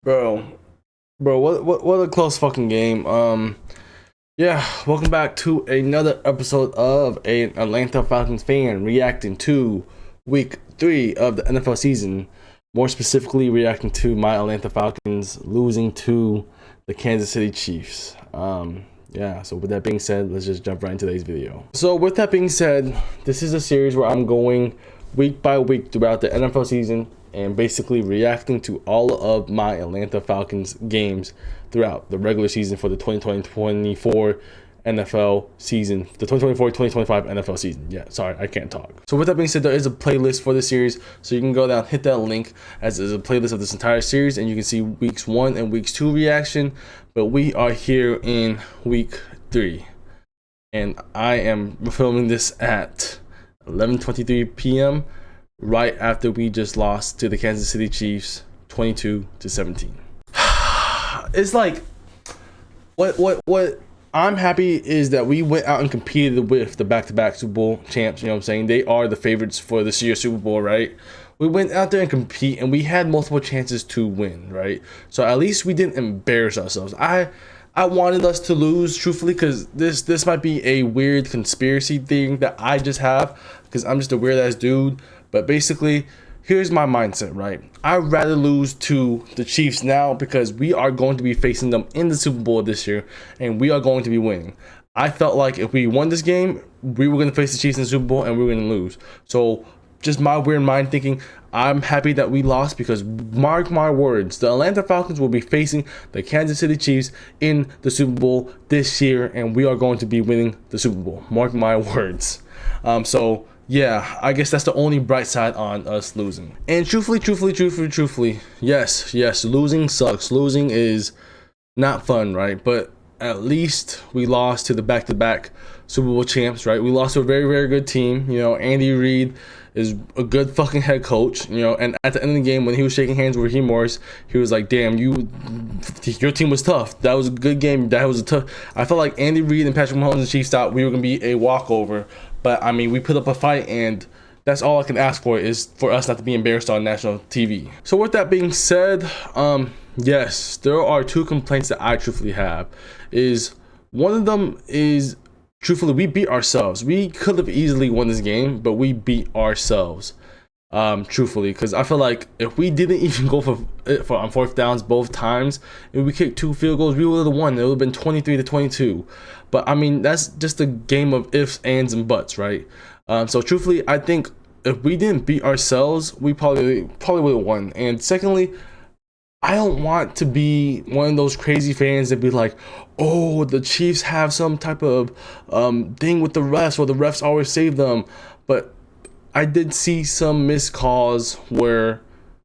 Bro, what a close fucking game. Yeah, welcome back to another episode of an Atlanta Falcons fan reacting to week 3 of the NFL season. More specifically, reacting to my Atlanta Falcons losing to the Kansas City Chiefs. Yeah, so with that being said, let's just jump right into today's video. So with that being said, this is a series where I'm going week by week throughout the NFL season and basically reacting to all of my Atlanta Falcons games throughout the regular season for the 2020-24 NFL season, the 2024-2025 NFL season. Yeah, sorry, I can't talk. So with that being said, there is a playlist for the series, so you can go down, hit that link, as there's a playlist of this entire series, and you can see weeks 1 and weeks 2 reaction. But we are here in week 3, and I am filming this at 11:23 p.m. right after we just lost to the Kansas City Chiefs 22-17. It's like what I'm happy is that we went out and competed with the back-to-back Super Bowl champs. You know what I'm saying? They are the favorites for this year's Super Bowl, right? We went out there and compete, and we had multiple chances to win, right? So at least we didn't embarrass ourselves. I wanted us to lose, truthfully, because this might be a weird conspiracy thing that I just have, because I'm just a weird-ass dude. But basically, here's my mindset, right? I'd rather lose to the Chiefs now because we are going to be facing them in the Super Bowl this year, and we are going to be winning. I felt like if we won this game, we were going to face the Chiefs in the Super Bowl, and we were going to lose. So just my weird mind thinking, I'm happy that we lost because, mark my words, the Atlanta Falcons will be facing the Kansas City Chiefs in the Super Bowl this year, and we are going to be winning the Super Bowl. Mark my words. So yeah, I guess that's the only bright side on us losing. And truthfully, yes, losing sucks. Losing is not fun, right? But at least we lost to the back-to-back Super Bowl champs, right? We lost to a very, very good team. You know, Andy Reid is a good fucking head coach, you know, and at the end of the game, when he was shaking hands with Raheem Morris, he was like, damn, your team was tough. That was a good game. That was a tough. I felt like Andy Reid and Patrick Mahomes and Chiefs thought we were going to be a walkover. But, I mean, we put up a fight, and that's all I can ask for is for us not to be embarrassed on national TV. So with that being said, yes, there are 2 complaints that I truthfully have. One of them is, truthfully, we beat ourselves. We could have easily won this game, but we beat ourselves, truthfully, because I feel like if we didn't even go for on 4th downs both times, and we kicked 2 field goals, we would have won. It would have been 23-22. But I mean, that's just a game of ifs, ands, and buts, right? So truthfully, I think if we didn't beat ourselves, we probably would have won. And secondly, I don't want to be one of those crazy fans that be like, oh, the Chiefs have some type of thing with the refs, or the refs always save them. But I did see some missed calls where,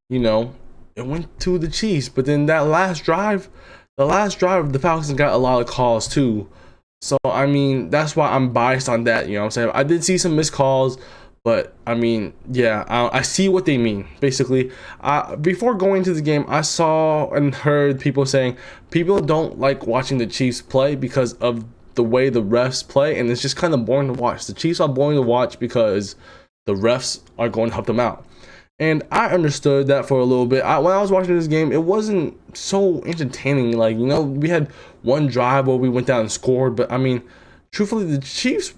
you know, it went to the Chiefs. But then that last drive, the Falcons got a lot of calls too. So, I mean, that's why I'm biased on that, you know what I'm saying? I did see some missed calls, but, I mean, yeah, I see what they mean. Basically, before going to the game, I saw and heard people saying people don't like watching the Chiefs play because of the way the refs play, and it's just kind of boring to watch. The Chiefs are boring to watch because the refs are going to help them out. And I understood that for a little bit. When I was watching this game, it wasn't so entertaining. Like, you know, we had one drive where we went down and scored. But, I mean, truthfully, the Chiefs,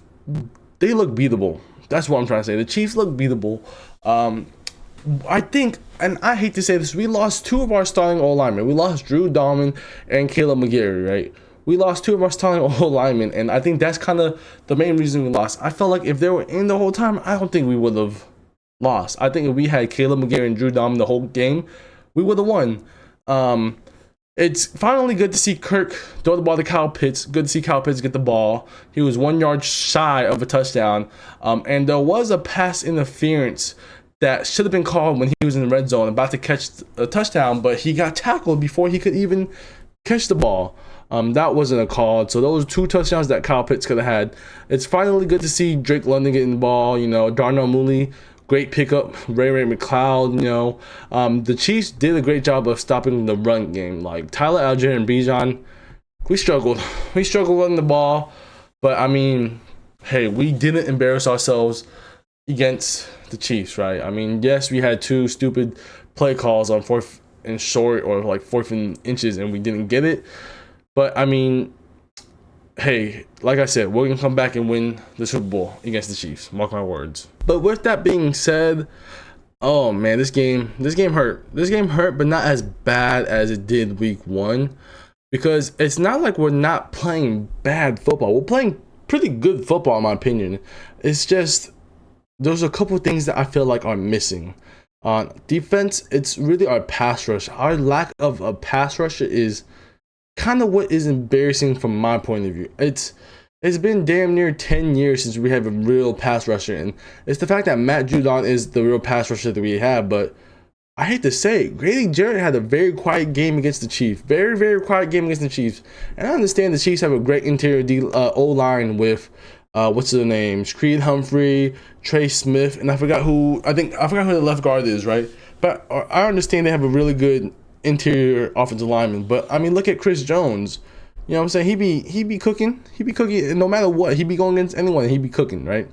they look beatable. That's what I'm trying to say. The Chiefs look beatable. I think, and I hate to say this, we lost 2 of our starting O-linemen. We lost Drew Dalman and Caleb McGarry, right? We lost 2 of our starting O-linemen. And I think that's kind of the main reason we lost. I felt like if they were in the whole time, I don't think we would have lost. I think if we had Caleb McGarry and Drew Dalman the whole game, we would have won. It's finally good to see Kirk throw the ball to Kyle Pitts. Good to see Kyle Pitts get the ball. He was 1 yard shy of a touchdown. And there was a pass interference that should have been called when he was in the red zone about to catch a touchdown, but he got tackled before he could even catch the ball. That wasn't a call. So those 2 touchdowns that Kyle Pitts could have had. It's finally good to see Drake London getting the ball. You know, Darnell Mooney, great pickup. Ray McLeod, you know. The Chiefs did a great job of stopping the run game. Like Tyler Algier and Bijan, we struggled. We struggled running the ball. But, I mean, hey, we didn't embarrass ourselves against the Chiefs, right? I mean, yes, we had 2 stupid play calls on 4th and short or like 4th and inches, and we didn't get it. But I mean, hey, like I said, we're gonna come back and win the Super Bowl against the Chiefs. Mark my words. But with that being said, oh man, this game hurt. This game hurt, but not as bad as it did week 1, because it's not like we're not playing bad football. We're playing pretty good football, in my opinion. It's just there's a couple of things that I feel like are missing. On defense, it's really our pass rush. Our lack of a pass rusher is kind of what is embarrassing from my point of view. It's been damn near 10 years since we have a real pass rusher, and it's the fact that Matt Judon is the real pass rusher that we have. But I hate to say it, Grady Jarrett had a very quiet game against the Chiefs. Very, very quiet game against the Chiefs. And I understand the Chiefs have a great interior O-line with what's their names? Creed Humphrey, Trey Smith, and I forgot who the left guard is, right? But I understand they have a really good interior offensive lineman. But I mean, look at Chris Jones. You know what I'm saying? He be cooking. He be cooking, and no matter what, he be going against anyone. He be cooking, right?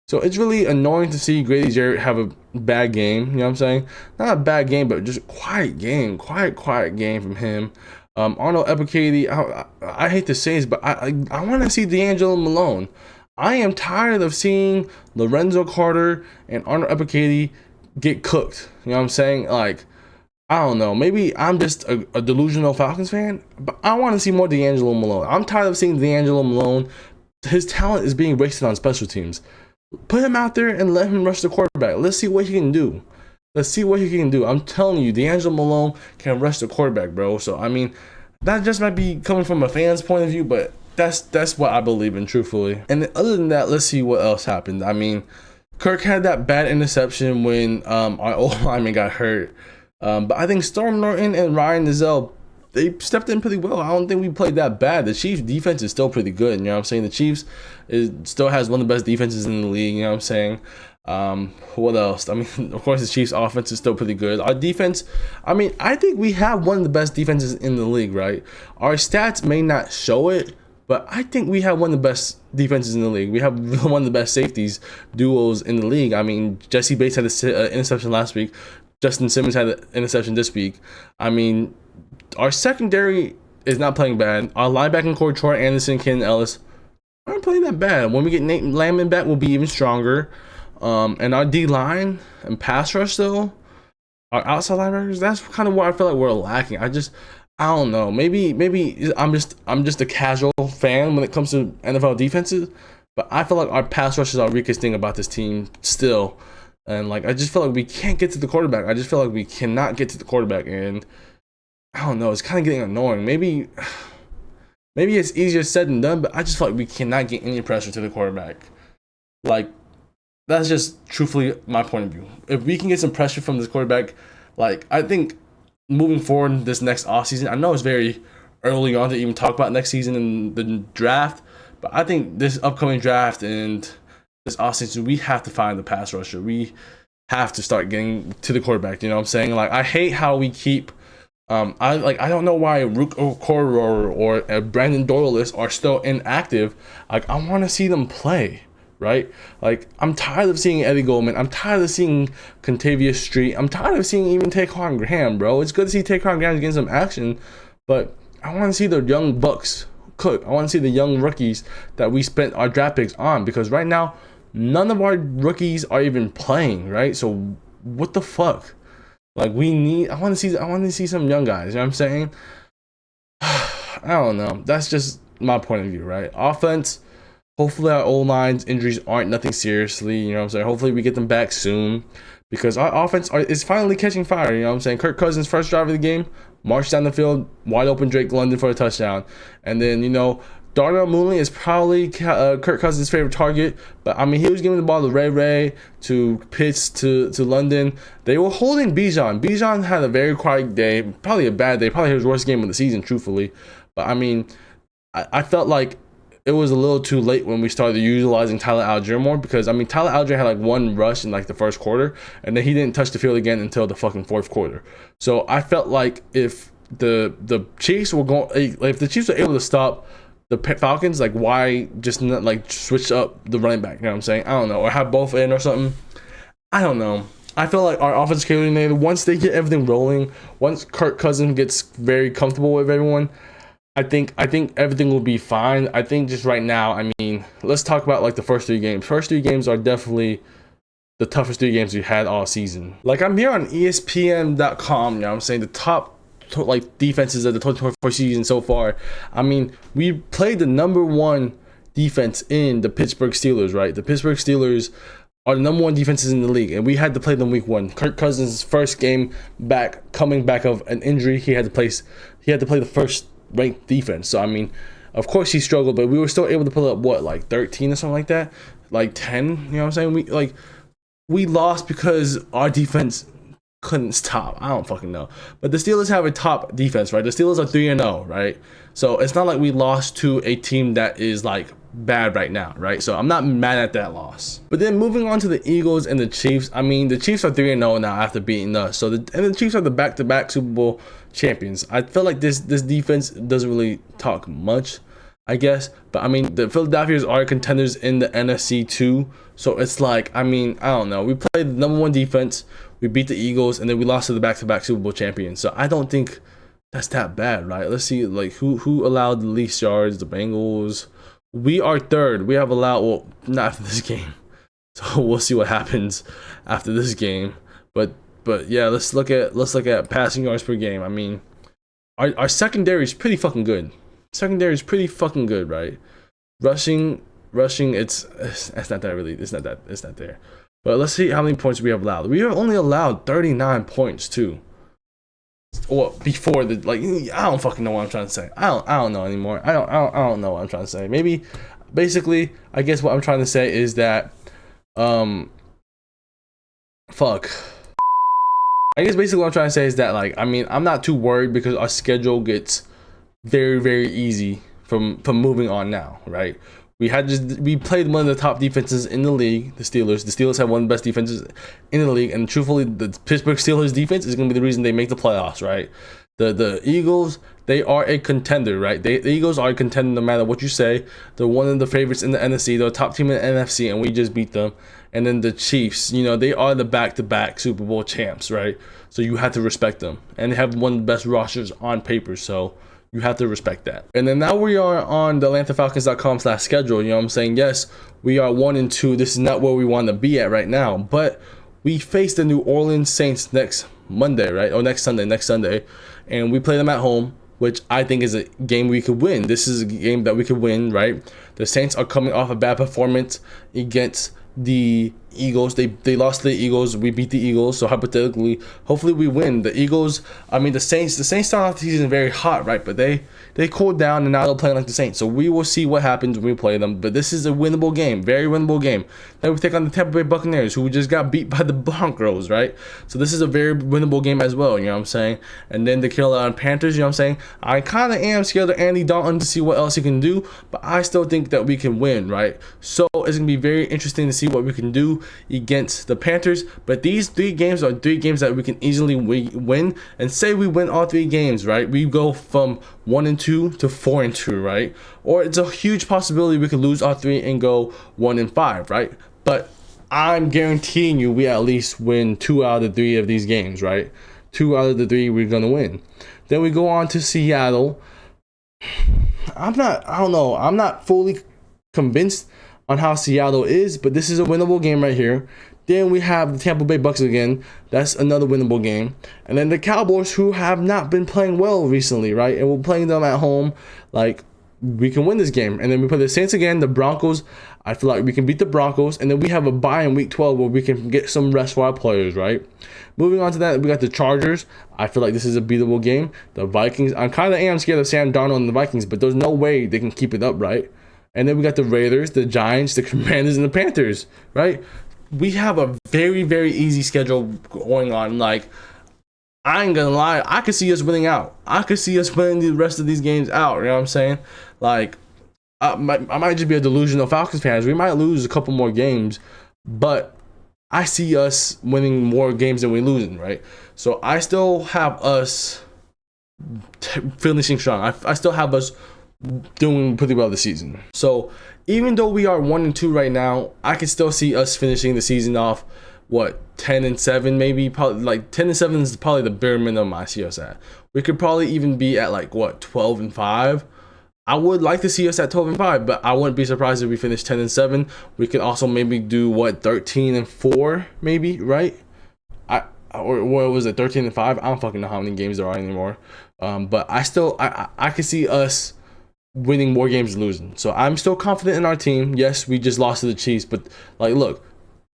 So it's really annoying to see Grady Jarrett have a bad game. You know what I'm saying? Not a bad game, but just quiet game from him. Arnold Ebiketie, I hate to say this, but I want to see D'Angelo Malone. I am tired of seeing Lorenzo Carter and Arnold Ebiketie get cooked. You know what I'm saying? Like, I don't know. Maybe I'm just a delusional Falcons fan, but I want to see more D'Angelo Malone. I'm tired of seeing D'Angelo Malone. His talent is being wasted on special teams. Put him out there and let him rush the quarterback. Let's see what he can do. I'm telling you, D'Angelo Malone can rush the quarterback, bro. So, I mean, that just might be coming from a fan's point of view, but that's what I believe in, truthfully. And other than that, let's see what else happened. I mean, Kirk had that bad interception when our old lineman got hurt. But I think Storm Norton and Ryan Nizell, they stepped in pretty well. I don't think we played that bad. The Chiefs' defense is still pretty good. You know what I'm saying? The Chiefs still has one of the best defenses in the league. You know what I'm saying? What else? I mean, of course, the Chiefs' offense is still pretty good. Our defense, I mean, I think we have one of the best defenses in the league, right? Our stats may not show it, but I think we have one of the best defenses in the league. We have one of the best safeties duos in the league. I mean, Jesse Bates had an interception last week. Justin Simmons had an interception this week. I mean, our secondary is not playing bad. Our linebacking core, Troy Anderson, Ken Ellis, aren't playing that bad. When we get Nate Landman back, we'll be even stronger. And our D-line and pass rush, though, our outside linebackers, that's kind of what I feel like we're lacking. I don't know. Maybe I'm just a casual fan when it comes to NFL defenses, but I feel like our pass rush is our weakest thing about this team still. And like, I just feel like we can't get to the quarterback. I just feel like we cannot get to the quarterback, and I don't know. It's kind of getting annoying. Maybe it's easier said than done, but I just feel like we cannot get any pressure to the quarterback. Like, that's just truthfully my point of view. If we can get some pressure from this quarterback, like, I think moving forward this next offseason, I know it's very early on to even talk about next season and the draft, but I think this upcoming draft and this offseason, we have to find the pass rusher. We have to start getting to the quarterback. You know what I'm saying? Like, I hate how we keep. I don't know why Rook Okoro or Brandon Doyle are still inactive. Like, I want to see them play, right? Like, I'm tired of seeing Eddie Goldman. I'm tired of seeing Contavious Street. I'm tired of seeing even Taquan Graham, bro. It's good to see Taquan Graham getting some action, but I want to see the young bucks cook. I want to see the young rookies that we spent our draft picks on, because right now, none of our rookies are even playing, right? So what the fuck? Like, I want to see some young guys, you know what I'm saying? I don't know. That's just my point of view, right? Offense, hopefully our O-line's injuries aren't nothing seriously, you know what I'm saying? Hopefully we get them back soon, because our offense is finally catching fire, you know what I'm saying? Kirk Cousins' first drive of the game, marched down the field, wide open Drake London for a touchdown. And then, you know, Darnell Mooney is probably Kirk Cousins' favorite target, but I mean, he was giving the ball to Ray, to Pitts, to London. They were holding Bijan. Bijan had a very quiet day, probably a bad day, probably his worst game of the season, truthfully. But I mean, I felt like it was a little too late when we started utilizing Tyler Algier more, because I mean, Tyler Algier had like one rush in like the first quarter, and then he didn't touch the field again until the fucking fourth quarter. So I felt like if the Chiefs were if the Chiefs were able to stop the Falcons, like, why just not like switch up the running back? You know what I'm saying? I don't know, or have both in or something. I don't know. I feel like our offensive coordinator, once they get everything rolling, once Kirk Cousins gets very comfortable with everyone, I think everything will be fine. I think just right now, I mean, let's talk about like the first 3 games. First 3 games are definitely the toughest 3 games we've had all season. Like, I'm here on ESPN.com, you know what I'm saying? The top like defenses of the 2024 season so far. I mean, we played the #1 defense in the Pittsburgh Steelers, right? The Pittsburgh Steelers are the #1 defenses in the league, and we had to play them week 1. Kirk Cousins' first game back, coming back of an injury, he had to play the first ranked defense. So I mean, of course he struggled, but we were still able to pull up what, like 13 or something like that, like 10. You know what I'm saying? We lost because our defense couldn't stop. I don't fucking know. But the Steelers have a top defense, right? The Steelers are 3-0, right? So it's not like we lost to a team that is like bad right now, right? So I'm not mad at that loss. But then moving on to the Eagles and the Chiefs. I mean, the Chiefs are 3-0 now after beating us. So the Chiefs are the back-to-back Super Bowl champions. I feel like this defense doesn't really talk much, I guess. But I mean, the Philadelphians are contenders in the NFC too. So it's like, I mean, I don't know. We played the #1 defense. We beat the Eagles, and then we lost to the back-to-back Super Bowl champions. So I don't think that's that bad, right? Let's see, like, who allowed the least yards? The Bengals. We are 3rd. We have allowed, well, not after this game. So we'll see what happens after this game. But yeah, let's look at passing yards per game. I mean, our secondary is pretty fucking good. Secondary is pretty fucking good, right? Rushing, it's not that really. It's not there. But let's see how many points we have allowed. We have only allowed 39 points too. Or before the, like, I don't fucking know what I'm trying to say. I don't know anymore. I don't know what I'm trying to say. Maybe, basically, I guess what I'm trying to say is that, fuck. I guess basically what I'm trying to say is that, like, I mean, I'm not too worried because our schedule gets very, very easy from moving on now, right? We played one of the top defenses in the league, the Steelers. The Steelers have one of the best defenses in the league, and truthfully, the Pittsburgh Steelers defense is going to be the reason they make the playoffs, right? The Eagles, they are a contender, right? The Eagles are a contender no matter what you say. They're one of the favorites in the NFC. They're a top team in the NFC, and we just beat them. And then the Chiefs, you know, they are the back-to-back Super Bowl champs, right? So you have to respect them. And they have one of the best rosters on paper, so you have to respect that. And then now we are on the AtlantaFalcons.com/schedule. You know what I'm saying? Yes, we are 1-2. This is not where we want to be at right now. But we face the New Orleans Saints next Monday, right? Or next Sunday. And we play them at home, which I think is a game we could win. This is a game that we could win, right? The Saints are coming off a bad performance against the Eagles. They lost to the Eagles. We beat the Eagles, so hypothetically, hopefully we win. The Eagles, I mean, the Saints started off the season very hot, right? But they cooled down, and now they're playing like the Saints. So we will see what happens when we play them. But this is a winnable game, very winnable game. Then we take on the Tampa Bay Buccaneers, who just got beat by the Broncos, right? So this is a very winnable game as well, you know what I'm saying? And then the Carolina Panthers, you know what I'm saying? I kind of am scared of Andy Dalton to see what else he can do, but I still think that we can win, right? So it's going to be very interesting to see what we can do against the Panthers. But these 3 games are 3 games that we can easily win. And say we win all 3 games, right? We go from 1-2 to 4-2, right? Or it's a huge possibility we could lose all 3 and go 1-5, right? But I'm guaranteeing you we at least win 2 out of the 3 of these games, right? 2 out of the 3 we're gonna win. Then we go on to Seattle. I'm not fully convinced on how Seattle is, but this is a winnable game right here. Then we have the Tampa Bay Bucks again. That's another winnable game. And then the Cowboys, who have not been playing well recently, right? And we're playing them at home. Like, we can win this game. And then we play the Saints again, the Broncos. I feel like we can beat the Broncos. And then we have a bye in week 12 where we can get some rest for our players, right? Moving on to that, we got the Chargers. I feel like this is a beatable game. The Vikings, I kind of am scared of Sam Darnold and the Vikings, but there's no way they can keep it up, right? And then we got the Raiders, the Giants, the Commanders, and the Panthers, right? We have a very, very easy schedule going on. Like, I ain't gonna lie, I could see us winning out. I could see us winning the rest of these games out, you know what I'm saying? Like, I might just be a delusional Falcons fans. We might lose a couple more games, but I see us winning more games than we're losing, right? So I still have us finishing strong. I still have us doing pretty well this season. So even though we are 1-2 right now, I can still see us finishing the season off what, 10-7 maybe. Probably like 10-7 is probably the bare minimum I see us at. We could probably even be at like what, 12-5. I would like to see us at 12-5, but I wouldn't be surprised if we finish 10-7. We could also maybe do what, 13-4 maybe, right? Or what was it, 13-5? I don't fucking know how many games there are anymore. But I could see us winning more games than losing. So I'm still confident in our team. Yes, we just lost to the Chiefs, but like, look,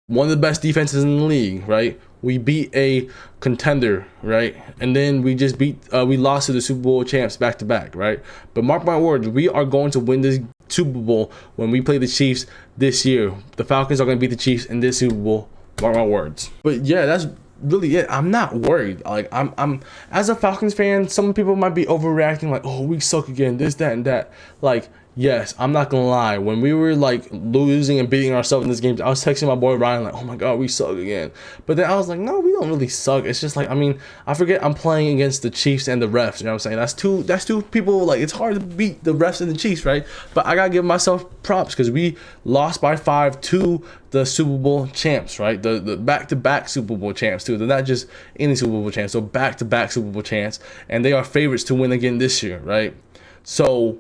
one of the best defenses in the league, right? We beat a contender, right? And then we just we lost to the Super Bowl champs back to back, right? But mark my words, we are going to win this Super Bowl when we play the Chiefs this year. The Falcons are going to beat the Chiefs in this Super Bowl. Mark my words. But yeah, that's really it. I'm not worried. Like I'm as a Falcons fan, some people might be overreacting, like, oh, we suck again, this, that, and that. Like, yes, I'm not gonna lie. When we were like losing and beating ourselves in this game, I was texting my boy Ryan like, oh my god, we suck again. But then I was like, no, we don't really suck. It's just like, I mean, I forget I'm playing against the Chiefs and the refs. You know what I'm saying? That's two people. Like, it's hard to beat the refs and the Chiefs, right? But I gotta give myself props because we lost by 5 to the Super Bowl champs, right? The back-to-back Super Bowl champs too. They're not just any Super Bowl champs, so back-to-back Super Bowl champs, and they are favorites to win again this year, right? So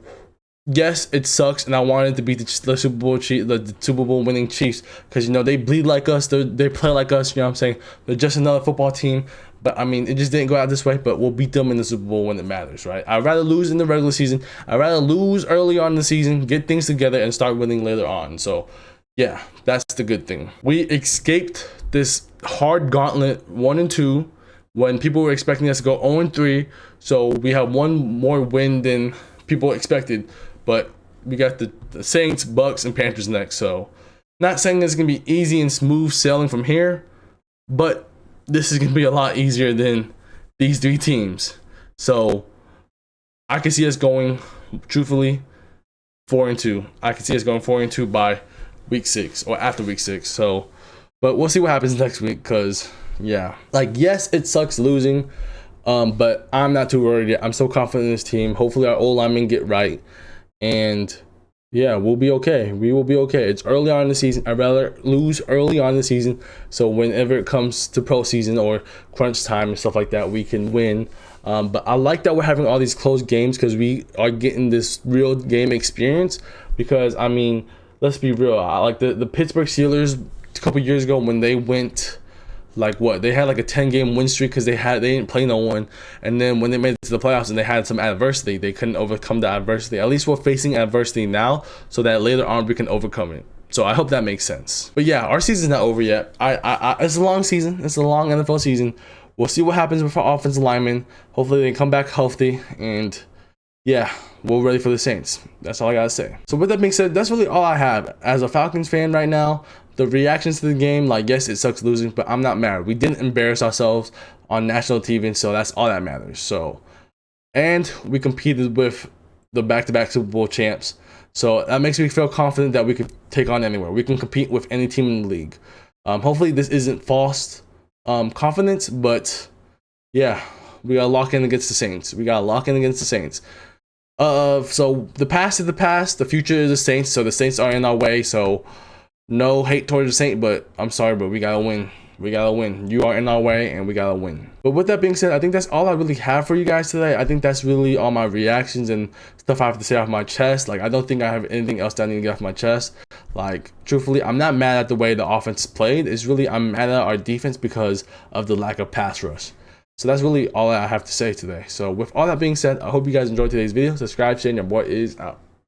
yes, it sucks, and I wanted to beat the Super Bowl the Super Bowl winning Chiefs because, you know, they bleed like us, they play like us. You know what I'm saying? They're just another football team. But I mean, it just didn't go out this way. But we'll beat them in the Super Bowl when it matters, right? I'd rather lose in the regular season. I'd rather lose early on in the season, get things together, and start winning later on. So yeah, that's the good thing. We escaped this hard gauntlet 1-2 when people were expecting us to go 0-3. So we have one more win than people expected. But we got the Saints, Bucks, and Panthers next. So not saying it's going to be easy and smooth sailing from here, but this is going to be a lot easier than these three teams. So I can see us going, truthfully, 4-2. I can see us going 4-2 by week 6 or after week 6. So, but we'll see what happens next week because, yeah. Like, yes, it sucks losing, but I'm not too worried yet. I'm so confident in this team. Hopefully our old linemen get right. And yeah, we'll be okay. We will be okay. It's early on in the season. I'd rather lose early on in the season, so whenever it comes to pro season or crunch time and stuff like that, we can win. But I like that we're having all these close games because we are getting this real game experience. Because, I mean, let's be real. I like the Pittsburgh Steelers a couple years ago when they went, like, what, they had like a 10-game win streak because they didn't play no one, and then when they made it to the playoffs and they had some adversity, they couldn't overcome the adversity. At least we're facing adversity now so that later on we can overcome it. So I hope that makes sense. But yeah, our season's not over yet. It's a long season. It's a long NFL season. We'll see what happens with our offensive linemen. Hopefully they come back healthy, and yeah, we're ready for the Saints. That's all I gotta say. So with that being said, that's really all I have as a Falcons fan right now. The reactions to the game, like, yes, it sucks losing, but I'm not mad. We didn't embarrass ourselves on national TV, so that's all that matters. So, and we competed with the back-to-back Super Bowl champs, so that makes me feel confident that we could take on anywhere. We can compete with any team in the league. Hopefully this isn't false confidence, but yeah, we gotta lock in against the Saints. So the past is the past, the future is the Saints, so the Saints are in our way, so no hate towards the Saints, but I'm sorry, but we gotta win. We gotta win. You are in our way, and we gotta win. But with that being said, I think that's all I really have for you guys today. I think that's really all my reactions and stuff I have to say off my chest. Like, I don't think I have anything else that I need to get off my chest. Like, truthfully, I'm not mad at the way the offense played. It's really, I'm mad at our defense because of the lack of pass rush. So that's really all I have to say today. So with all that being said, I hope you guys enjoyed today's video. Subscribe, share, and your boy is out.